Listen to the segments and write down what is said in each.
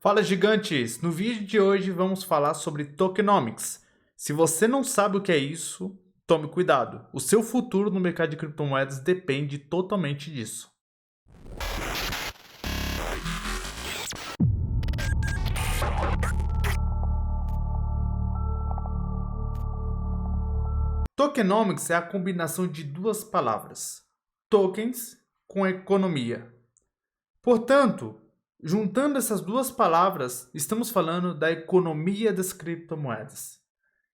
Fala, gigantes! No vídeo de hoje vamos falar sobre tokenomics. Se você não sabe o que é isso, tome cuidado. O seu futuro no mercado de criptomoedas depende totalmente disso. Tokenomics é a combinação de duas palavras, tokens com economia. Portanto, juntando essas duas palavras, estamos falando da economia das criptomoedas.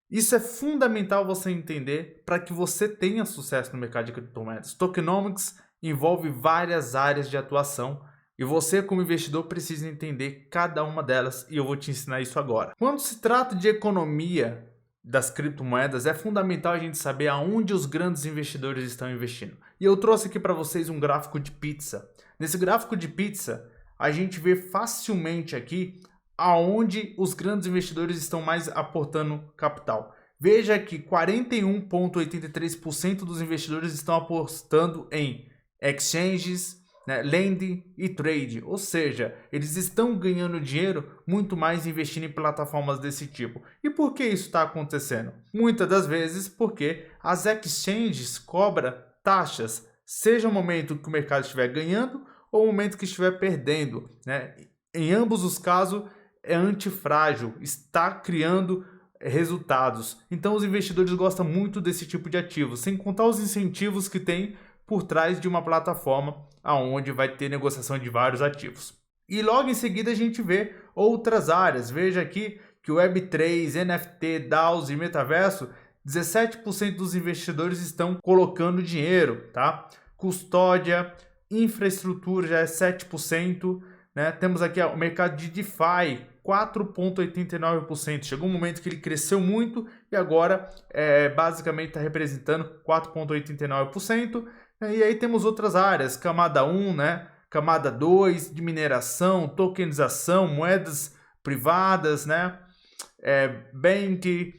Isso é fundamental você entender para que você tenha sucesso no mercado de criptomoedas. Tokenomics envolve várias áreas de atuação e você, como investidor, precisa entender cada uma delas e eu vou te ensinar isso agora. Quando se trata de economia das criptomoedas, é fundamental a gente saber aonde os grandes investidores estão investindo. E eu trouxe aqui para vocês um gráfico de pizza. Nesse gráfico de pizza, a gente vê facilmente aqui aonde os grandes investidores estão mais aportando capital. Veja que 41,83% dos investidores estão apostando em exchanges, lending e trade, ou seja, eles estão ganhando dinheiro muito mais investindo em plataformas desse tipo. E por que isso está acontecendo? Muitas das vezes porque as exchanges cobram taxas, seja o momento que o mercado estiver ganhando ou o momento que estiver perdendo, Em ambos os casos é antifrágil, está criando resultados. Então os investidores gostam muito desse tipo de ativo, sem contar os incentivos que tem por trás de uma plataforma aonde vai ter negociação de vários ativos. E logo em seguida a gente vê outras áreas. Veja aqui que o Web3, NFT, DAOs e metaverso, 17% dos investidores estão colocando dinheiro, tá? Custódia, infraestrutura já é 7%, Temos aqui o mercado de DeFi, 4,89%. Chegou um momento que ele cresceu muito e agora basicamente está representando 4,89%. E aí temos outras áreas, camada 1, camada 2, de mineração, tokenização, moedas privadas, bank,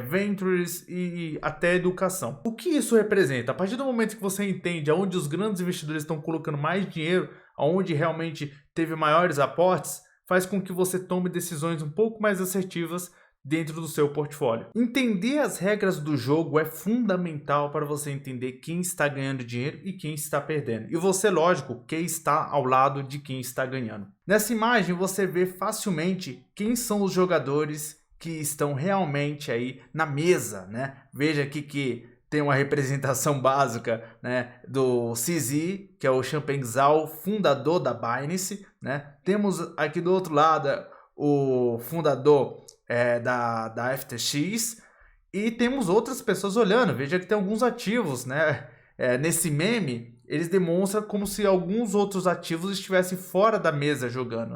ventures e até educação. O que isso representa? A partir do momento que você entende aonde os grandes investidores estão colocando mais dinheiro, aonde realmente teve maiores aportes, faz com que você tome decisões um pouco mais assertivas dentro do seu portfólio. Entender as regras do jogo é fundamental para você entender quem está ganhando dinheiro e quem está perdendo. E você, lógico, quem está ao lado de quem está ganhando. Nessa imagem você vê facilmente quem são os jogadores que estão realmente aí na mesa, Veja aqui que tem uma representação básica, do CZ, que é o Changpeng Zhao, fundador da Binance, Temos aqui do outro lado o fundador da FTX e temos outras pessoas olhando. Veja que tem alguns ativos, nesse meme eles demonstram como se alguns outros ativos estivessem fora da mesa jogando,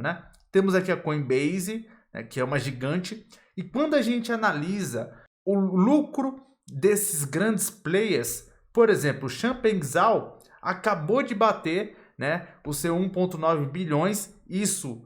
Temos aqui a Coinbase, que é uma gigante, e quando a gente analisa o lucro desses grandes players, por exemplo, o Changpeng Zhao acabou de bater, o seu 1,9 bilhões, isso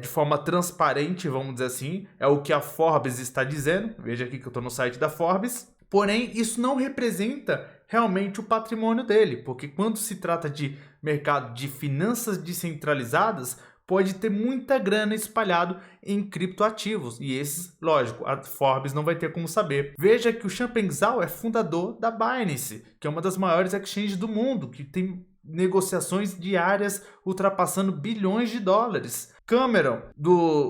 de forma transparente, vamos dizer assim, é o que a Forbes está dizendo. Veja aqui que eu estou no site da Forbes. Porém, isso não representa realmente o patrimônio dele, porque quando se trata de mercado de finanças descentralizadas, pode ter muita grana espalhado em criptoativos. E esses, lógico, a Forbes não vai ter como saber. Veja que o Changpeng Zhao é fundador da Binance, que é uma das maiores exchanges do mundo, que tem negociações diárias ultrapassando bilhões de dólares. Cameron,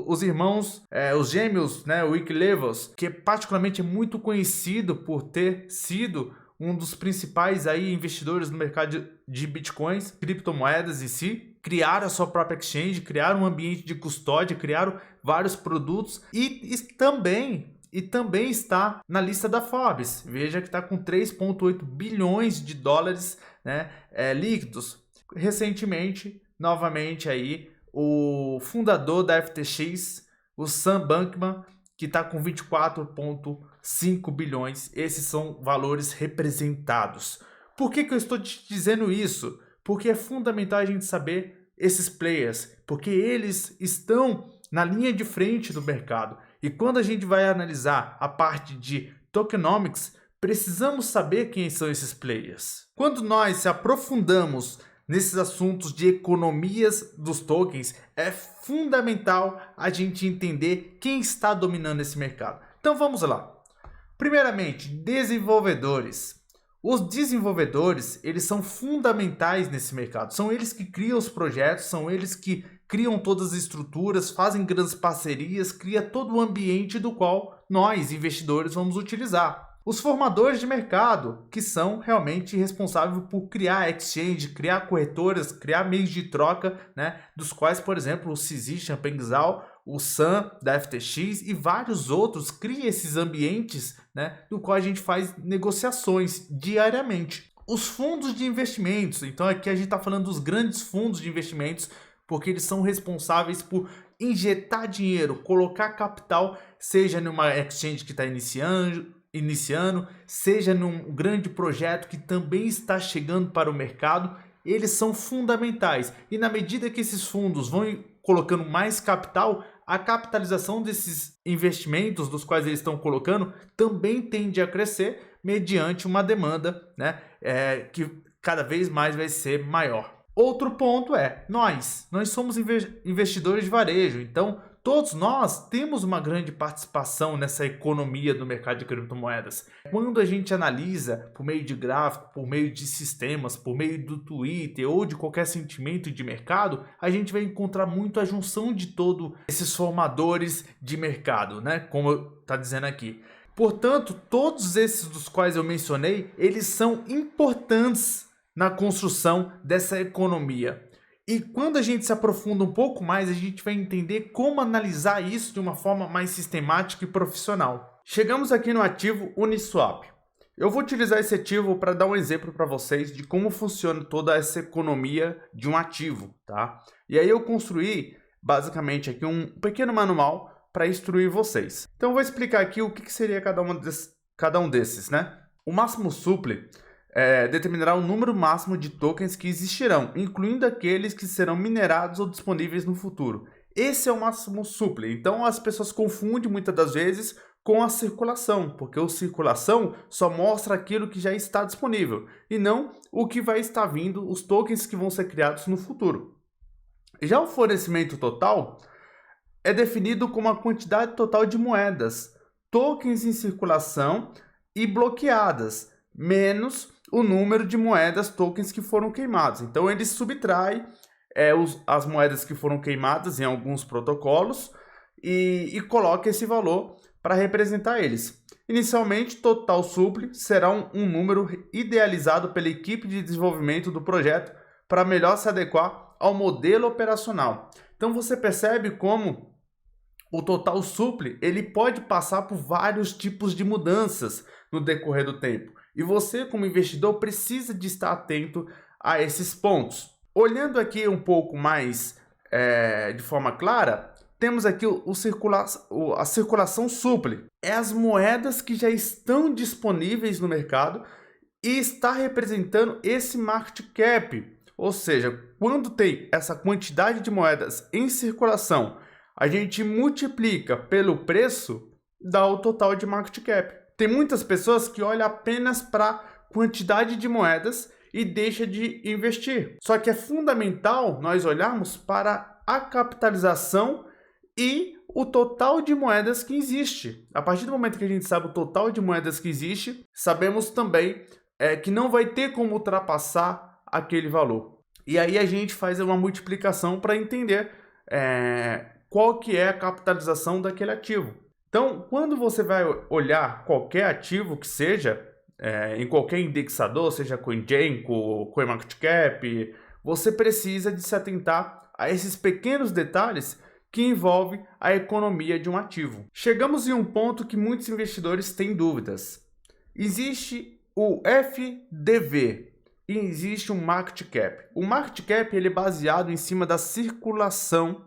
os irmãos, os gêmeos, Winklevoss, que particularmente é muito conhecido por ter sido um dos principais investidores no mercado de bitcoins, criptomoedas em si, criaram a sua própria exchange, criaram um ambiente de custódia, criaram vários produtos e também está na lista da Forbes. Veja que está com 3,8 bilhões de dólares líquidos. Recentemente, novamente aí, o fundador da FTX, o Sam Bankman, que está com 24,5 bilhões. Esses são valores representados. Por que eu estou te dizendo isso? Porque é fundamental a gente saber esses players, porque eles estão na linha de frente do mercado. E quando a gente vai analisar a parte de tokenomics, precisamos saber quem são esses players. Quando nós se aprofundamos nesses assuntos de economias dos tokens, é fundamental a gente entender quem está dominando esse mercado. Então vamos lá. Primeiramente, desenvolvedores. Os desenvolvedores, eles são fundamentais nesse mercado. São eles que criam os projetos, são eles que criam todas as estruturas, fazem grandes parcerias, cria todo o ambiente do qual nós, investidores, vamos utilizar. Os formadores de mercado, que são realmente responsáveis por criar exchange, criar corretoras, criar meios de troca, né, dos quais, por exemplo, o CZ, Champengzal, o Sun da FTX e vários outros criam esses ambientes, né, do qual a gente faz negociações diariamente. Os fundos de investimentos, então aqui a gente está falando dos grandes fundos de investimentos, porque eles são responsáveis por injetar dinheiro, colocar capital, seja numa exchange que está iniciando, seja num grande projeto que também está chegando para o mercado. Eles são fundamentais e na medida que esses fundos vão colocando mais capital, a capitalização desses investimentos dos quais eles estão colocando também tende a crescer mediante uma demanda, né, que cada vez mais vai ser maior. Outro ponto é, nós somos investidores de varejo, então todos nós temos uma grande participação nessa economia do mercado de criptomoedas. Quando a gente analisa por meio de gráfico, por meio de sistemas, por meio do Twitter ou de qualquer sentimento de mercado, a gente vai encontrar muito a junção de todos esses formadores de mercado, né? Como está dizendo aqui. Portanto, todos esses dos quais eu mencionei, eles são importantes na construção dessa economia. E quando a gente se aprofunda um pouco mais, a gente vai entender como analisar isso de uma forma mais sistemática e profissional. Chegamos aqui no ativo Uniswap. Eu vou utilizar esse ativo para dar um exemplo para vocês de como funciona toda essa economia de um ativo, tá? E aí eu construí basicamente aqui um pequeno manual para instruir vocês. Então eu vou explicar aqui o que seria cada um desses, né? O máximo supli determinará o número máximo de tokens que existirão, incluindo aqueles que serão minerados ou disponíveis no futuro. Esse é o máximo supli. Então as pessoas confundem muitas das vezes com a circulação, porque a circulação só mostra aquilo que já está disponível e não o que vai estar vindo, os tokens que vão ser criados no futuro. Já o fornecimento total é definido como a quantidade total de moedas, tokens em circulação e bloqueadas, menos o número de moedas, tokens que foram queimados. Então ele subtrai as moedas que foram queimadas em alguns protocolos e coloca esse valor para representar eles. Inicialmente, total supli será um número idealizado pela equipe de desenvolvimento do projeto para melhor se adequar ao modelo operacional. Então você percebe como o total supli ele pode passar por vários tipos de mudanças no decorrer do tempo. E você, como investidor, precisa de estar atento a esses pontos. Olhando aqui um pouco mais de forma clara, temos aqui a circulação supli. É as moedas que já estão disponíveis no mercado e está representando esse market cap. Ou seja, quando tem essa quantidade de moedas em circulação, a gente multiplica pelo preço, dá o total de market cap. Tem muitas pessoas que olham apenas para a quantidade de moedas e deixam de investir. Só que é fundamental nós olharmos para a capitalização e o total de moedas que existe. A partir do momento que a gente sabe o total de moedas que existe, sabemos também que não vai ter como ultrapassar aquele valor. E aí a gente faz uma multiplicação para entender qual que é a capitalização daquele ativo. Então, quando você vai olhar qualquer ativo que seja, em qualquer indexador, seja CoinGecko, CoinMarketCap, você precisa de se atentar a esses pequenos detalhes que envolvem a economia de um ativo. Chegamos em um ponto que muitos investidores têm dúvidas. Existe o FDV e existe um Market Cap. O Market Cap ele é baseado em cima da circulação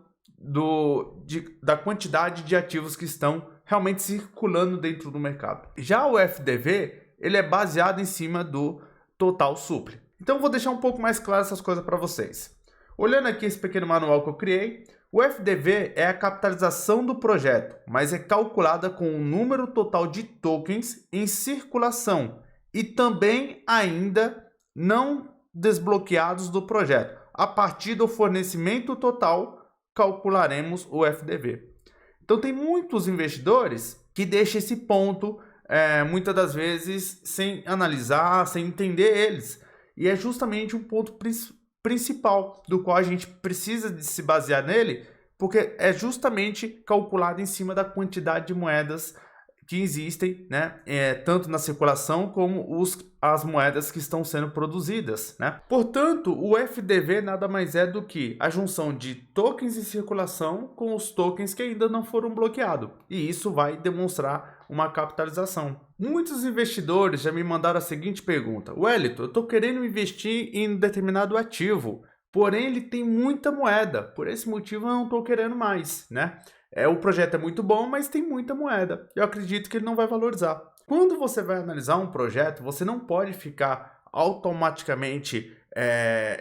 da quantidade de ativos que estão realmente circulando dentro do mercado. Já o FDV, ele é baseado em cima do total supli. Então, vou deixar um pouco mais claro essas coisas para vocês. Olhando aqui esse pequeno manual que eu criei, o FDV é a capitalização do projeto, mas é calculada com o número total de tokens em circulação e também ainda não desbloqueados do projeto. A partir do fornecimento total, calcularemos o FDV. Então tem muitos investidores que deixam esse ponto, muitas das vezes, sem analisar, sem entender eles. E é justamente um ponto principal do qual a gente precisa de se basear nele, porque é justamente calculado em cima da quantidade de moedas que existem, né? Tanto na circulação como as moedas que estão sendo produzidas, né? Portanto, o FDV nada mais é do que a junção de tokens em circulação com os tokens que ainda não foram bloqueados. E isso vai demonstrar uma capitalização. Muitos investidores já me mandaram a seguinte pergunta: Wellington, eu estou querendo investir em um determinado ativo, porém ele tem muita moeda, por esse motivo eu não estou querendo mais, né? O projeto é muito bom, mas tem muita moeda. Eu acredito que ele não vai valorizar. Quando você vai analisar um projeto, você não pode ficar automaticamente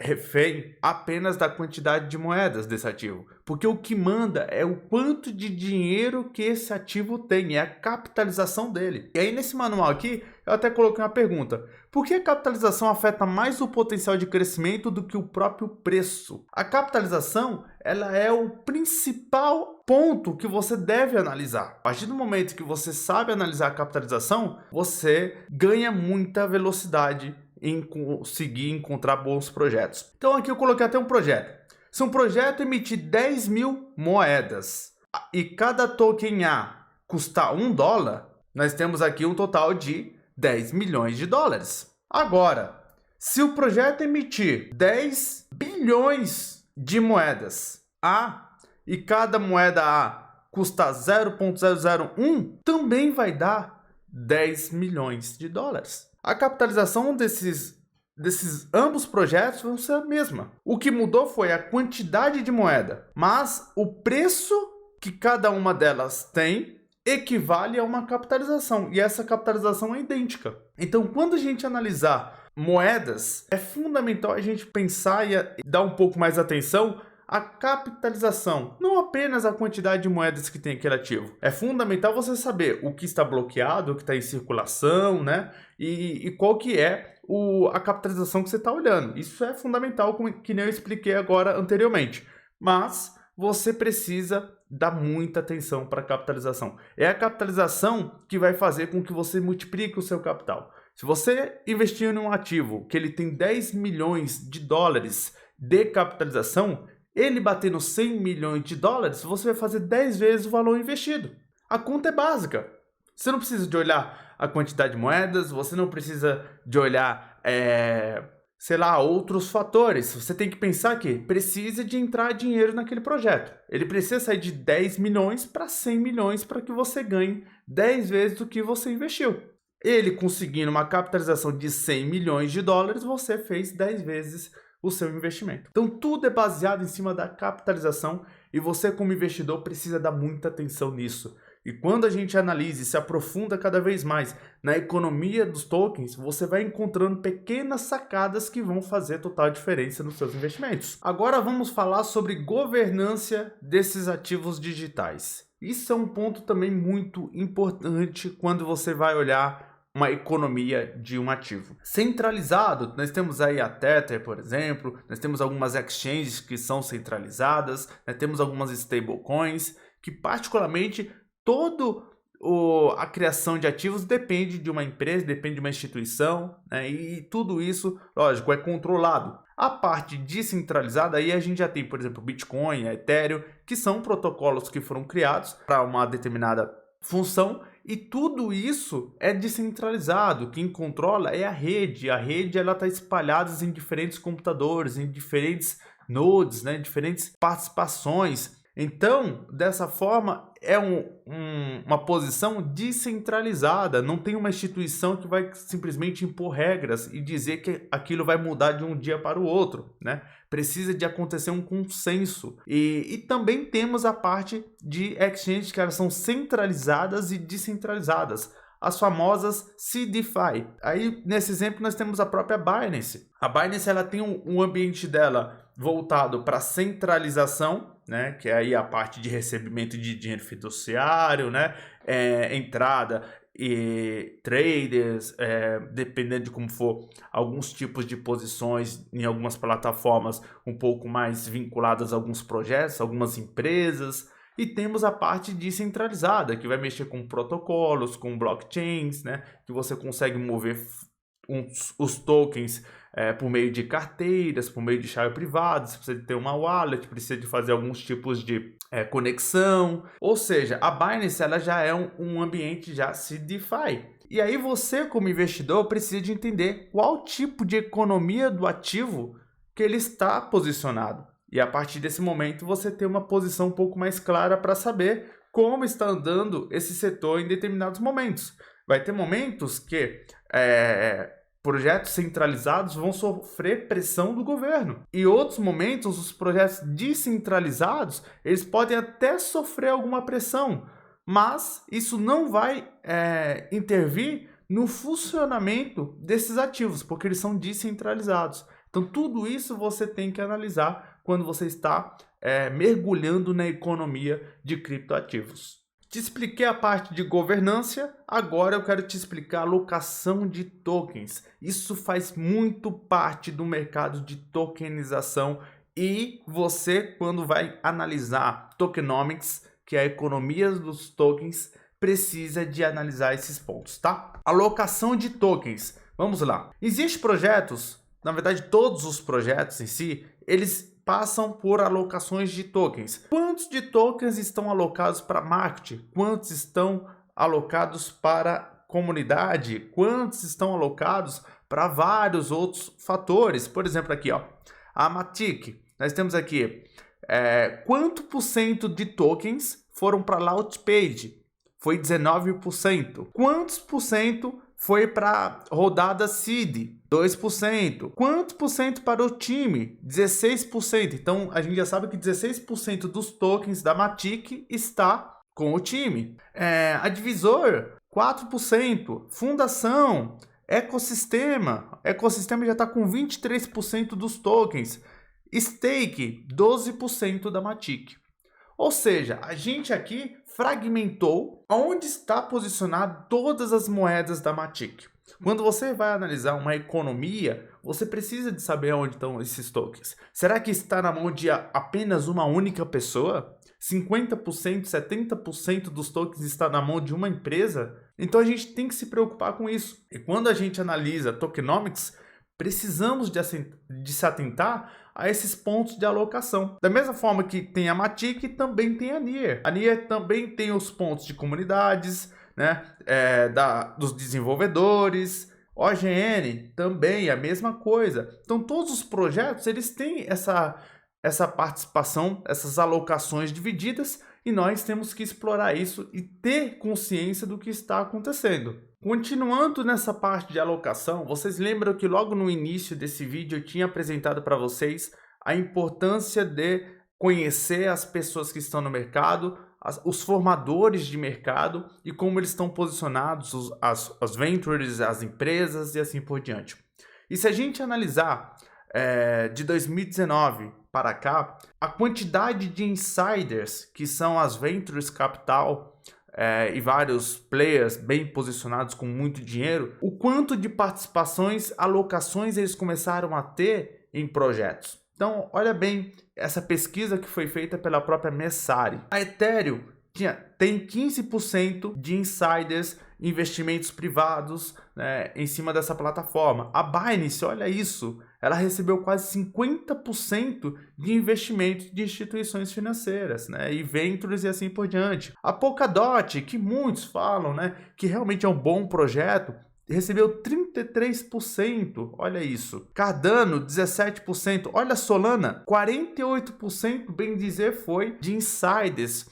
refém apenas da quantidade de moedas desse ativo. Porque o que manda é o quanto de dinheiro que esse ativo tem, é a capitalização dele. E aí nesse manual aqui, eu até coloquei uma pergunta: por que a capitalização afeta mais o potencial de crescimento do que o próprio preço? A capitalização, ela é o principal ponto que você deve analisar. A partir do momento que você sabe analisar a capitalização, você ganha muita velocidade em conseguir encontrar bons projetos. Então aqui eu coloquei até um projeto. Se um projeto emitir 10 mil moedas e cada token A custar $1, nós temos aqui um total de 10 milhões de dólares. Agora, se o projeto emitir 10 bilhões de moedas A e cada moeda A custar 0,001, também vai dar 10 milhões de dólares. A capitalização desses ambos projetos vão ser a mesma. O que mudou foi a quantidade de moeda, mas o preço que cada uma delas tem equivale a uma capitalização, e essa capitalização é idêntica. Então, quando a gente analisar moedas, é fundamental a gente pensar e dar um pouco mais atenção à capitalização, não apenas a quantidade de moedas que tem aquele ativo. É fundamental você saber o que está bloqueado, o que está em circulação, né? E qual que é a capitalização que você está olhando. Isso é fundamental, que nem eu expliquei agora anteriormente. Mas você precisa dar muita atenção para a capitalização. É a capitalização que vai fazer com que você multiplique o seu capital. Se você investir em um ativo que ele tem 10 milhões de dólares de capitalização, ele batendo 100 milhões de dólares, você vai fazer 10 vezes o valor investido. A conta é básica. Você não precisa de olhar a quantidade de moedas, você não precisa de olhar, outros fatores. Você tem que pensar que precisa de entrar dinheiro naquele projeto. Ele precisa sair de 10 milhões para 100 milhões para que você ganhe 10 vezes do que você investiu. Ele conseguindo uma capitalização de 100 milhões de dólares, você fez 10 vezes o seu investimento. Então tudo é baseado em cima da capitalização e você como investidor precisa dar muita atenção nisso. E quando a gente analisa e se aprofunda cada vez mais na economia dos tokens, você vai encontrando pequenas sacadas que vão fazer total diferença nos seus investimentos. Agora vamos falar sobre governança desses ativos digitais. Isso é um ponto também muito importante quando você vai olhar uma economia de um ativo. Centralizado, nós temos aí a Tether, por exemplo, nós temos algumas exchanges que são centralizadas, nós temos algumas stablecoins, que particularmente a criação de ativos depende de uma empresa, depende de uma instituição, né? E tudo isso, lógico, é controlado. A parte descentralizada, aí a gente já tem, por exemplo, Bitcoin, a Ethereum, que são protocolos que foram criados para uma determinada função, e tudo isso é descentralizado. Quem controla é a rede. A rede está espalhada em diferentes computadores, em diferentes nodes, né? Diferentes participações. Então, dessa forma, é uma posição descentralizada. Não tem uma instituição que vai simplesmente impor regras e dizer que aquilo vai mudar de um dia para o outro, né? Precisa de acontecer um consenso. E também temos a parte de exchanges que elas são centralizadas e descentralizadas. As famosas CeDeFi. Aí, nesse exemplo, nós temos a própria Binance. A Binance ela tem um ambiente dela voltado para centralização, né, que é aí a parte de recebimento de dinheiro fiduciário, né, entrada e traders, dependendo de como for, alguns tipos de posições em algumas plataformas um pouco mais vinculadas a alguns projetos, algumas empresas. E temos a parte descentralizada, que vai mexer com protocolos, com blockchains, né, que você consegue mover os tokens por meio de carteiras, por meio de chave privada. Você precisa ter uma wallet, precisa de fazer alguns tipos de conexão. Ou seja, a Binance ela já é um ambiente já CeDeFi. E aí você, como investidor, precisa de entender qual tipo de economia do ativo que ele está posicionado. E a partir desse momento você tem uma posição um pouco mais clara para saber como está andando esse setor em determinados momentos. Vai ter momentos que projetos centralizados vão sofrer pressão do governo. E outros momentos, os projetos descentralizados, eles podem até sofrer alguma pressão, mas isso não vai intervir no funcionamento desses ativos, porque eles são descentralizados. Então, tudo isso você tem que analisar quando você está mergulhando na economia de criptoativos. Te expliquei a parte de governança, agora eu quero te explicar a alocação de tokens. Isso faz muito parte do mercado de tokenização e você, quando vai analisar tokenomics, que é a economia dos tokens, precisa de analisar esses pontos, tá? Alocação de tokens. Vamos lá. Existem projetos, na verdade todos os projetos em si, eles passam por alocações de tokens. Quantos de tokens estão alocados para marketing? Quantos estão alocados para comunidade? Quantos estão alocados para vários outros fatores? Por exemplo, aqui, ó, a Matic. Nós temos aqui quanto por cento de tokens foram para Launchpad? Foi 19%. Quantos por cento foi para rodada seed? 2%. Quanto por cento para o time? 16%. Então, a gente já sabe que 16% dos tokens da Matic está com o time. A Divisor, 4%. Fundação, Ecossistema. Ecossistema já está com 23% dos tokens. Stake, 12% da Matic. Ou seja, a gente aqui fragmentou onde está posicionado todas as moedas da Matic. Quando você vai analisar uma economia, você precisa de saber onde estão esses tokens. Será que está na mão de apenas uma única pessoa? 50%, 70% dos tokens está na mão de uma empresa? Então a gente tem que se preocupar com isso. E quando a gente analisa tokenomics, precisamos de se atentar a esses pontos de alocação. Da mesma forma que tem a Matic, também tem a Near. A Near também tem os pontos de comunidades, né, dos desenvolvedores. OGN também a mesma coisa. Então todos os projetos eles têm essa participação, essas alocações divididas, e nós temos que explorar isso e ter consciência do que está acontecendo. Continuando nessa parte de alocação, vocês lembram que logo no início desse vídeo eu tinha apresentado para vocês a importância de conhecer as pessoas que estão no mercado, os formadores de mercado e como eles estão posicionados, as ventures, as empresas e assim por diante. E se a gente analisar de 2019 para cá, a quantidade de insiders, que são as ventures capital e vários players bem posicionados com muito dinheiro, o quanto de participações, alocações eles começaram a ter em projetos. Então, olha bem essa pesquisa que foi feita pela própria Messari. A Ethereum tem 15% de insiders, investimentos privados, né, em cima dessa plataforma. A Binance, olha isso, ela recebeu quase 50% de investimentos de instituições financeiras, né, e ventures e assim por diante. A Polkadot, que muitos falam, né, que realmente é um bom projeto, recebeu 33%, olha isso. Cardano, 17%. Olha a Solana, 48%, bem dizer, foi de insiders,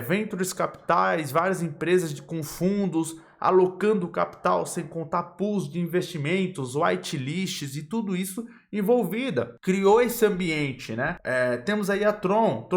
ventures capitais, várias empresas com fundos, alocando capital, sem contar pools de investimentos, whitelists e tudo isso envolvida. Criou esse ambiente, né? Temos aí a Tron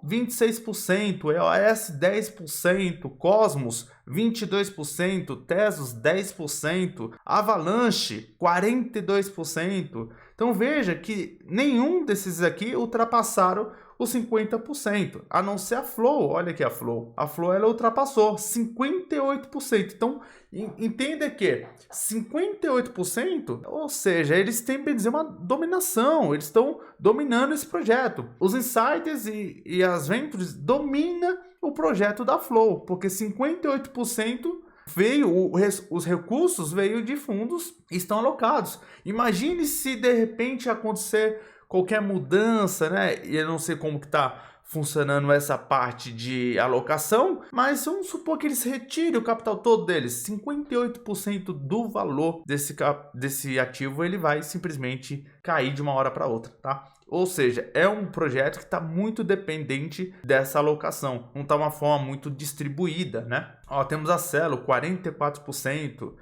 26%, EOS 10%, Cosmos 22%, Tesos 10%, Avalanche 42%. Então veja que nenhum desses aqui ultrapassaram os 50%, a não ser a Flow. Olha aqui a Flow. A Flow ela ultrapassou 58%. Então entenda que 58%, ou seja, eles têm, bem dizer, uma dominação. Eles estão dominando esse projeto. Os insiders e as ventures dominam o projeto da Flow, porque 58% veio, os recursos veio de fundos e estão alocados. Imagine se de repente acontecer qualquer mudança, né? E eu não sei como que está funcionando essa parte de alocação, mas vamos supor que eles retirem o capital todo deles. 58% do valor desse ativo ele vai simplesmente cair de uma hora para outra, tá? Ou seja, é um projeto que está muito dependente dessa alocação, não está uma forma muito distribuída, né? Ó, temos a Celo, 44%,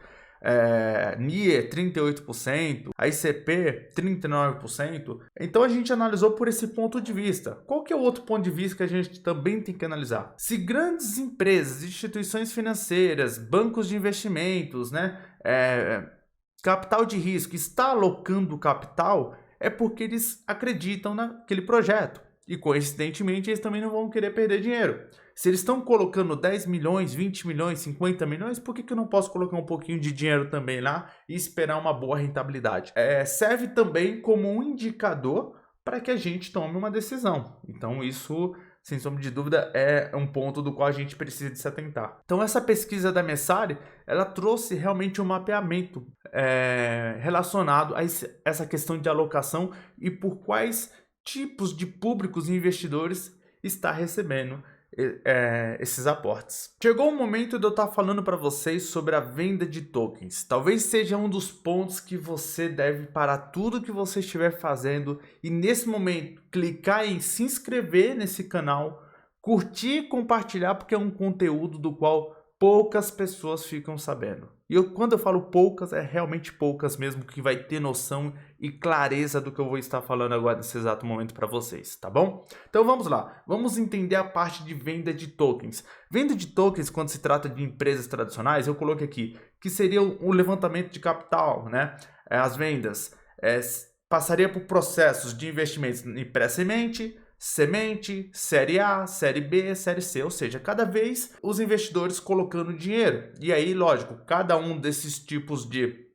NIE, 38%, a ICP, 39%. Então a gente analisou por esse ponto de vista. Qual que é o outro ponto de vista que a gente também tem que analisar? Se grandes empresas, instituições financeiras, bancos de investimentos, né, capital de risco, está alocando capital, é porque eles acreditam naquele projeto. E coincidentemente eles também não vão querer perder dinheiro. Se eles estão colocando 10 milhões, 20 milhões, 50 milhões, por que eu não posso colocar um pouquinho de dinheiro também lá e esperar uma boa rentabilidade? Serve também como um indicador para que a gente tome uma decisão. Então isso, sem sombra de dúvida, é um ponto do qual a gente precisa de se atentar. Então essa pesquisa da Messari, ela trouxe realmente um mapeamento relacionado a essa questão de alocação e por quais tipos de públicos e investidores está recebendo esses aportes. Chegou o momento de eu estar falando para vocês sobre a venda de tokens. Talvez seja um dos pontos que você deve parar tudo que você estiver fazendo e nesse momento clicar em se inscrever nesse canal, curtir e compartilhar, porque é um conteúdo do qual poucas pessoas ficam sabendo. E quando eu falo poucas, é realmente poucas mesmo, que vai ter noção e clareza do que eu vou estar falando agora nesse exato momento para vocês, tá bom? Então vamos lá, vamos entender a parte de venda de tokens. Venda de tokens, quando se trata de empresas tradicionais, eu coloquei aqui, que seria o levantamento de capital, né? As vendas passaria por processos de investimentos em pré-semente, semente, série A, série B, série C, ou seja, cada vez os investidores colocando dinheiro. E aí, lógico, cada um desses tipos de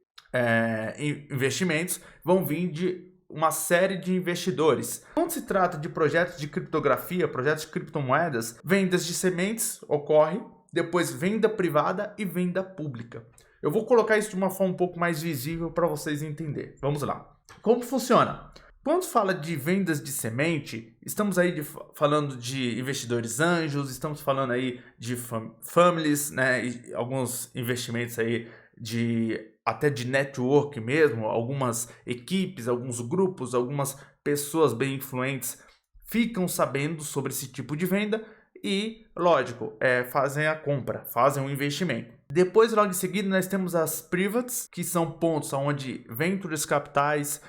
investimentos vão vir de uma série de investidores. Quando se trata de projetos de criptografia, projetos de criptomoedas, vendas de sementes ocorre, depois venda privada e venda pública. Eu vou colocar isso de uma forma um pouco mais visível para vocês entenderem. Vamos lá. Como funciona? Quando fala de vendas de semente, estamos aí falando de investidores anjos, estamos falando aí de families, né, e alguns investimentos aí até de network mesmo, algumas equipes, alguns grupos, algumas pessoas bem influentes ficam sabendo sobre esse tipo de venda e, lógico, fazem a compra, fazem um investimento. Depois, logo em seguida, nós temos as privates, que são pontos onde ventures capitais,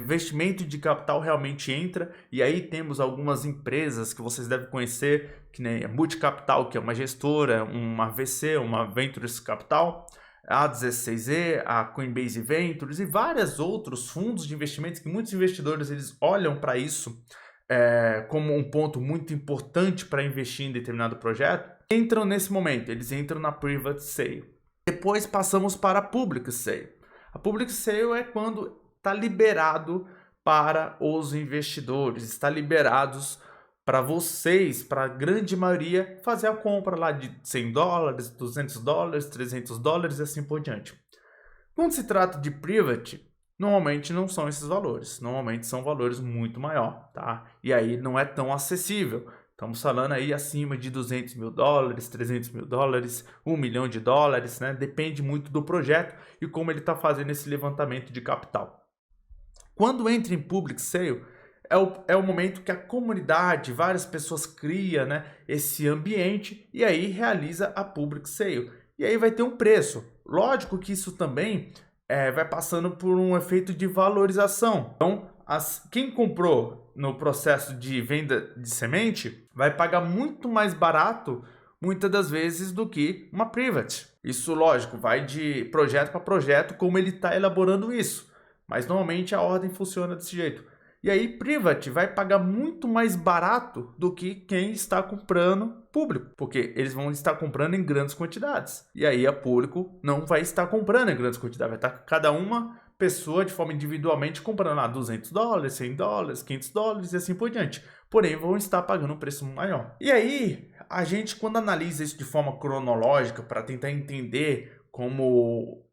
investimento de capital realmente entra, e aí temos algumas empresas que vocês devem conhecer, que nem a Multicapital, que é uma gestora, uma VC, uma Ventures Capital, a 16E, a Coinbase Ventures e vários outros fundos de investimentos que muitos investidores eles olham para isso como um ponto muito importante para investir em determinado projeto, entram nesse momento, eles entram na Private Sale. Depois passamos para a Public Sale. A Public Sale é quando está liberado para os investidores, está liberados para vocês, para a grande maioria, fazer a compra lá de $100, $200, $300 e assim por diante. Quando se trata de Private, normalmente não são esses valores, normalmente são valores muito maior, tá? E aí não é tão acessível. Estamos falando aí acima de $200 mil, $300 mil, $1 milhão, né? Depende muito do projeto e como ele está fazendo esse levantamento de capital. Quando entra em Public Sale, é o momento que a comunidade, várias pessoas criam, né, esse ambiente e aí realiza a Public Sale. E aí vai ter um preço. Lógico que isso também vai passando por um efeito de valorização. Então, quem comprou no processo de venda de semente vai pagar muito mais barato, muitas das vezes, do que uma private. Isso, lógico, vai de projeto para projeto, como ele está elaborando isso. Mas normalmente a ordem funciona desse jeito. E aí private vai pagar muito mais barato do que quem está comprando público, porque eles vão estar comprando em grandes quantidades. E aí a público não vai estar comprando em grandes quantidades, vai estar cada uma pessoa de forma individualmente comprando lá $200, $100, $500 e assim por diante. Porém, vão estar pagando um preço maior. E aí, a gente quando analisa isso de forma cronológica para tentar entender como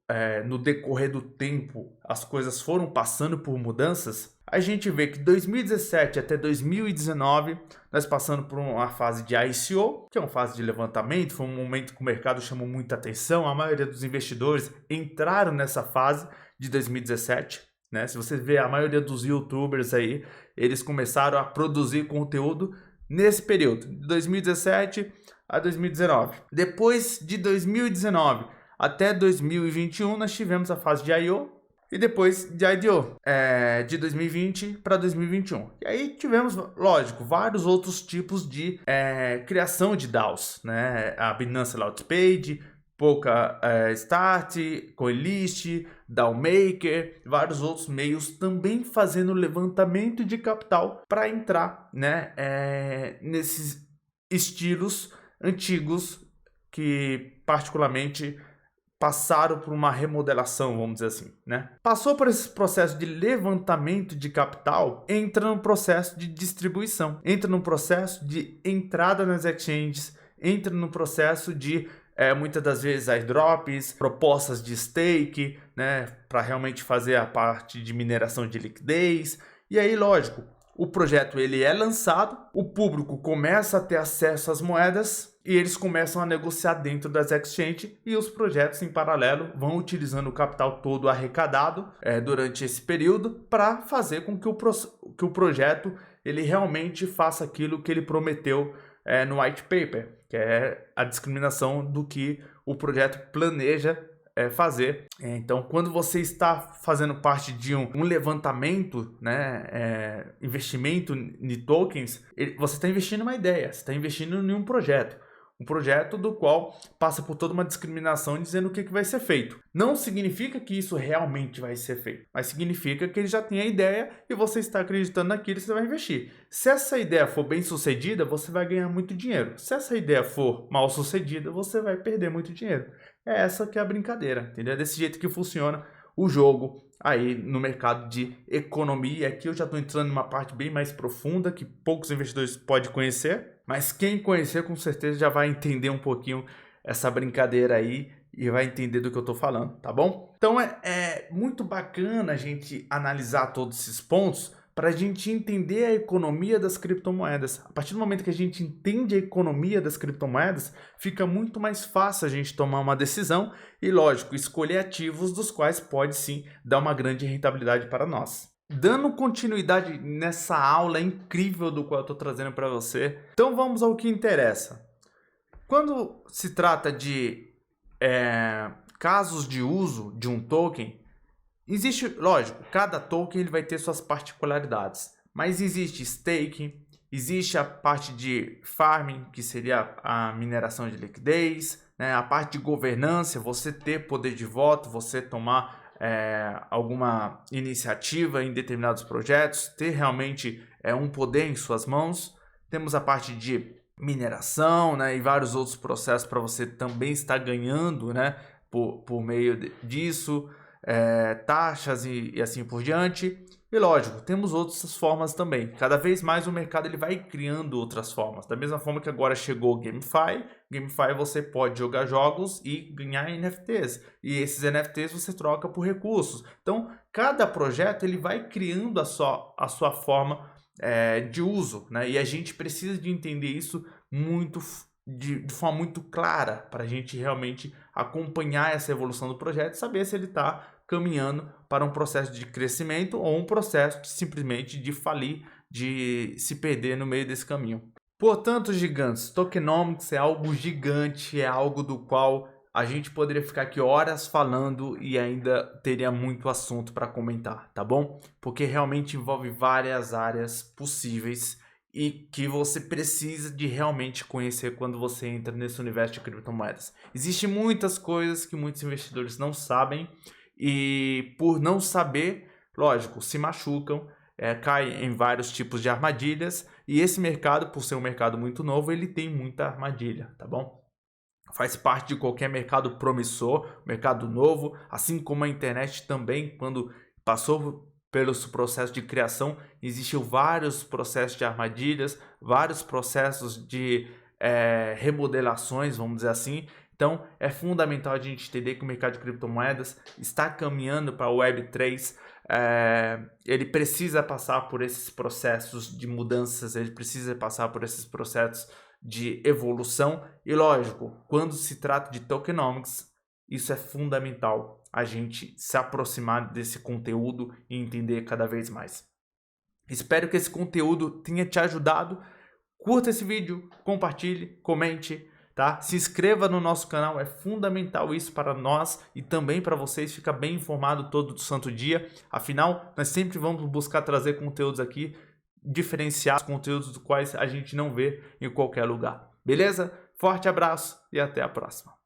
no decorrer do tempo as coisas foram passando por mudanças, a gente vê que 2017 até 2019 nós passando por uma fase de ICO, que é uma fase de levantamento, foi um momento que o mercado chamou muita atenção, a maioria dos investidores entraram nessa fase de 2017, né? Se você vê a maioria dos YouTubers aí, eles começaram a produzir conteúdo nesse período, de 2017 a 2019. Depois de 2019 até 2021, nós tivemos a fase de I.O., e depois de IDO, de 2020 para 2021. E aí tivemos, lógico, vários outros tipos de criação de DAOs, né? A Binance Launchpad, Polka Start, CoinList, DAOmaker, vários outros meios também fazendo levantamento de capital para entrar, né, nesses estilos antigos que particularmente passaram por uma remodelação, vamos dizer assim, né? Passou por esse processo de levantamento de capital, entra no processo de distribuição, entra no processo de entrada nas exchanges, entra no processo de muitas das vezes airdrops, propostas de stake, né, para realmente fazer a parte de mineração de liquidez. E aí, lógico, o projeto ele é lançado, o público começa a ter acesso às moedas e eles começam a negociar dentro das exchanges, e os projetos em paralelo vão utilizando o capital todo arrecadado durante esse período para fazer com que o projeto ele realmente faça aquilo que ele prometeu no white paper, que é a discriminação do que o projeto planeja fazer. Então, quando você está fazendo parte de um levantamento, né, investimento em tokens, você está investindo em uma ideia, você está investindo em um projeto. Um projeto do qual passa por toda uma discriminação dizendo o que vai ser feito. Não significa que isso realmente vai ser feito, mas significa que ele já tem a ideia e você está acreditando naquilo e você vai investir. Se essa ideia for bem sucedida, você vai ganhar muito dinheiro. Se essa ideia for mal sucedida, você vai perder muito dinheiro. É essa que é a brincadeira, entendeu? É desse jeito que funciona o jogo aí no mercado de economia. Aqui eu já estou entrando numa parte bem mais profunda que poucos investidores podem conhecer, mas quem conhecer com certeza já vai entender um pouquinho essa brincadeira aí e vai entender do que eu estou falando, tá bom? Então é muito bacana a gente analisar todos esses pontos para a gente entender a economia das criptomoedas. A partir do momento que a gente entende a economia das criptomoedas, fica muito mais fácil a gente tomar uma decisão e, lógico, escolher ativos dos quais pode sim dar uma grande rentabilidade para nós. Dando continuidade nessa aula incrível do qual eu estou trazendo para você, então vamos ao que interessa. Quando se trata de casos de uso de um token, existe, lógico, cada token ele vai ter suas particularidades, mas existe staking, existe a parte de farming, que seria a mineração de liquidez, né? A parte de governança, você ter poder de voto, você tomar alguma iniciativa em determinados projetos, ter realmente um poder em suas mãos. Temos a parte de mineração, né, e vários outros processos para você também estar ganhando, né, por meio disso, taxas e assim por diante. E lógico, temos outras formas também. Cada vez mais o mercado ele vai criando outras formas. Da mesma forma que agora chegou o GameFi. GameFi você pode jogar jogos e ganhar NFTs. E esses NFTs você troca por recursos. Então, cada projeto ele vai criando a sua forma de uso, né? E a gente precisa de entender isso de forma muito clara para a gente realmente acompanhar essa evolução do projeto e saber se ele está caminhando para um processo de crescimento ou um processo simplesmente de falir, de se perder no meio desse caminho. Portanto, gigantes, tokenomics é algo gigante, é algo do qual a gente poderia ficar aqui horas falando e ainda teria muito assunto para comentar, tá bom? Porque realmente envolve várias áreas possíveis e que você precisa de realmente conhecer quando você entra nesse universo de criptomoedas. Existem muitas coisas que muitos investidores não sabem, e por não saber, lógico, se machucam, caem em vários tipos de armadilhas, e esse mercado, por ser um mercado muito novo, ele tem muita armadilha, tá bom? Faz parte de qualquer mercado promissor, mercado novo, assim como a internet também, quando passou pelos processos de criação, existiam vários processos de armadilhas, vários processos de remodelações, vamos dizer assim. Então, é fundamental a gente entender que o mercado de criptomoedas está caminhando para o Web3. Ele precisa passar por esses processos de mudanças, ele precisa passar por esses processos de evolução. E lógico, quando se trata de tokenomics, isso é fundamental, a gente se aproximar desse conteúdo e entender cada vez mais. Espero que esse conteúdo tenha te ajudado. Curta esse vídeo, compartilhe, comente, tá? Se inscreva no nosso canal, é fundamental isso para nós e também para vocês ficar bem informado todo santo dia. Afinal, nós sempre vamos buscar trazer conteúdos aqui diferenciados, conteúdos dos quais a gente não vê em qualquer lugar. Beleza? Forte abraço e até a próxima.